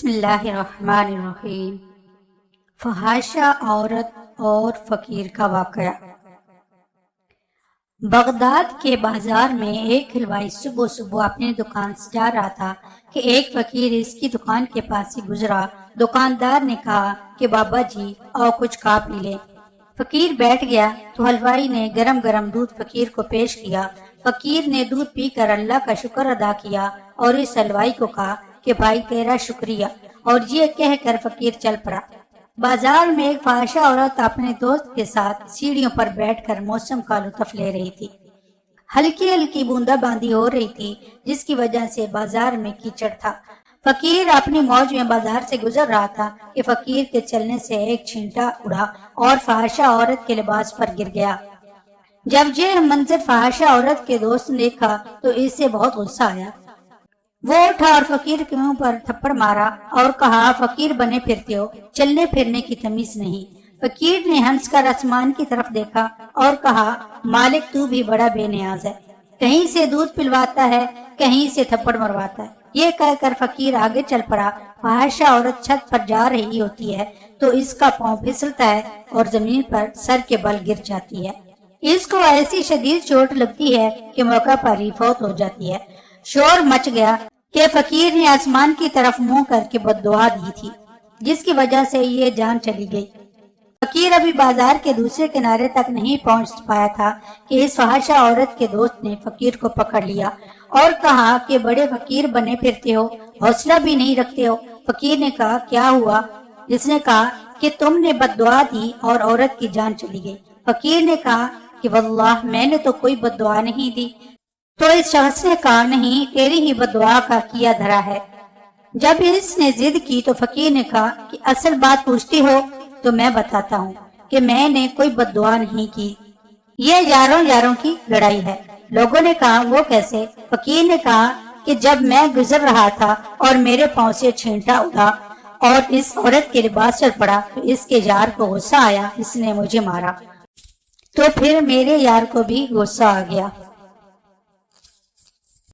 بسم اللہ الرحمن الرحیم۔ فحاشہ عورت اور فقیر کا واقعہ۔ بغداد کے بازار میں ایک حلوائی صبح صبح اپنی دکان سے جا رہا تھا کہ ایک فقیر اس کی دکان کے پاس سے گزرا۔ دکاندار نے کہا کہ بابا جی اور کچھ کھا پی لے۔ فقیر بیٹھ گیا تو حلوائی نے گرم گرم دودھ فقیر کو پیش کیا۔ فقیر نے دودھ پی کر اللہ کا شکر ادا کیا اور اس حلوائی کو کہا کہ بھائی تیرا شکریہ، اور یہ کہہ کر فقیر چل پڑا۔ بازار میں ایک فحاشہ عورت اپنے دوست کے ساتھ سیڑھیوں پر بیٹھ کر موسم کا لطف لے رہی تھی۔ ہلکی ہلکی بوندا باندی ہو رہی تھی جس کی وجہ سے بازار میں کیچڑ تھا۔ فقیر اپنی موج میں بازار سے گزر رہا تھا کہ فقیر کے چلنے سے ایک چھینٹا اڑا اور فحاشہ عورت کے لباس پر گر گیا۔ جب یہ منظر فحاشہ عورت کے دوست نے دیکھا تو اس سے بہت غصہ آیا۔ وہ اٹھا اور فقیر کے منہ پر تھپڑ مارا اور کہا فقیر بنے پھرتے ہو، چلنے پھرنے کی تمیز نہیں۔ فقیر نے ہنس کر آسمان کی طرف دیکھا اور کہا مالک تو بھی بڑا بے نیاز ہے، کہیں سے دودھ پلواتا ہے کہیں سے تھپڑ مرواتا ہے۔ یہ کہہ کر فقیر آگے چل پڑا۔ فحاشہ عورت چھت پر جا رہی ہوتی ہے تو اس کا پاؤں پھسلتا ہے اور زمین پر سر کے بل گر جاتی ہے۔ اس کو ایسی شدید چوٹ لگتی ہے کہ موقع پر ہی فوت ہو جاتی ہے۔ شور مچ گیا کہ فقیر نے آسمان کی طرف منہ کر کے بد دعا دی تھی جس کی وجہ سے یہ جان چلی گئی۔ فقیر ابھی بازار کے دوسرے کنارے تک نہیں پہنچ پایا تھا کہ اس فحاشہ عورت کے دوست نے فقیر کو پکڑ لیا اور کہا کہ بڑے فقیر بنے پھرتے ہو، حوصلہ بھی نہیں رکھتے ہو۔ فقیر نے کہا کیا ہوا؟ جس نے کہا کہ تم نے بد دعا دی اور عورت کی جان چلی گئی۔ فقیر نے کہا کہ واللہ میں نے تو کوئی بد دعا نہیں دی۔ تو اس شخص نے کہا نہیں، تیری ہی بد دعا کا کیا دھرا ہے۔ جب اس نے ضد کی تو فقیر نے کہا کہ اصل بات پوچھتی ہو تو میں بتاتا ہوں کہ میں نے کوئی بد دعا نہیں کی، یہ یاروں کی لڑائی ہے۔ لوگوں نے کہا وہ کیسے؟ فقیر نے کہا کہ جب میں گزر رہا تھا اور میرے پاؤں سے چھینٹا اڑا اور اس عورت کے لباس پر پڑا تو اس کے یار کو غصہ آیا، اس نے مجھے مارا، تو پھر میرے یار کو بھی غصہ آ گیا۔